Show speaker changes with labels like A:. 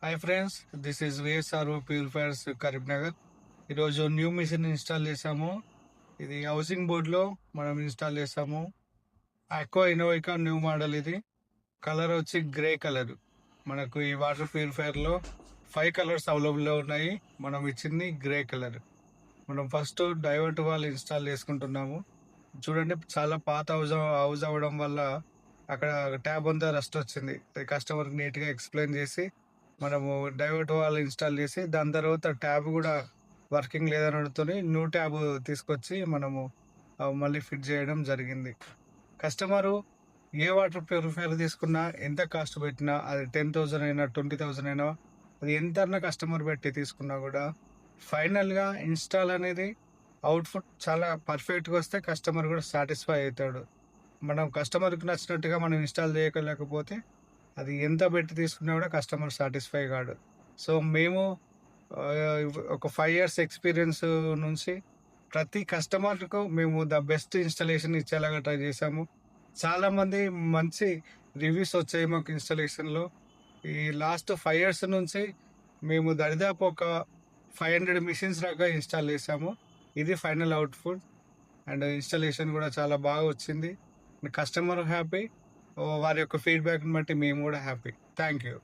A: Hi friends, this is VSRO purifiers Karimnagar. ఈరోజు new machine install చేసాము. ఇది హౌసింగ్ బోర్డ్లో మనం ఇన్స్టాల్ చేసాము. Aqua innovica new model. ఇది కలర్ వచ్చి గ్రే కలర్. మనకు ఈ వాటర్ ప్యూరిఫైర్లో 5 కలర్స్ అవైలబుల్లో ఉన్నాయి. మనం ఇచ్చింది గ్రే కలర్. మనం ఫస్ట్ డైవర్ట్ వాల్ ఇన్స్టాల్ చేసుకుంటున్నాము. చూడండి, చాలా పాత హౌస్ అవ్వడం వల్ల అక్కడ ట్యాబ్ అంతా రస్ట్ వచ్చింది. కస్టమర్కి నీట్గా ఎక్స్ప్లెయిన్ చేసి మనము డైవర్ట్ వాల్ ఇన్స్టాల్ చేసి దాని తర్వాత ట్యాబ్ కూడా వర్కింగ్ లేదనడంతో న్యూ ట్యాబ్ తీసుకొచ్చి మనము మళ్ళీ ఫిట్ చేయడం జరిగింది. కస్టమరు ఏ వాటర్ ప్యూరిఫైయర్ తీసుకున్నా, ఎంత కాస్ట్ పెట్టినా, అది 10,000 అయినా 20,000 అయినా, అది ఎంత అన్న కస్టమర్ పెట్టి తీసుకున్నా కూడా ఫైనల్గా ఇన్స్టాల్ అనేది అవుట్పుట్ చాలా పర్ఫెక్ట్గా వస్తే కస్టమర్ కూడా సాటిస్ఫై అవుతాడు. మనం కస్టమర్కి నచ్చినట్టుగా మనం ఇన్స్టాల్ చేయలేకపోతే అది ఎంత పెట్టి తీసుకున్నా కూడా కస్టమర్ సాటిస్ఫై కాడు. సో మేము ఒక 5 ఇయర్స్ ఎక్స్పీరియన్స్ నుంచి ప్రతి కస్టమర్కు మేము ద బెస్ట్ ఇన్స్టాలేషన్ ఇచ్చేలాగా ట్రై చేసాము. చాలామంది మంచి రివ్యూస్ వచ్చాయి మాకు ఇన్స్టాలేషన్లో. ఈ లాస్ట్ 5 ఇయర్స్ నుంచి మేము దరిదాపు ఒక 500 మిషన్స్ దాకా ఇన్స్టాల్ చేసాము. ఇది ఫైనల్ అవుట్పుట్. అండ్ ఇన్స్టాలేషన్ కూడా చాలా బాగా వచ్చింది. Customer happy. వారి యొక్క ఫీడ్బ్యాక్ని బట్టి మేము కూడా హ్యాపీ. Thank you.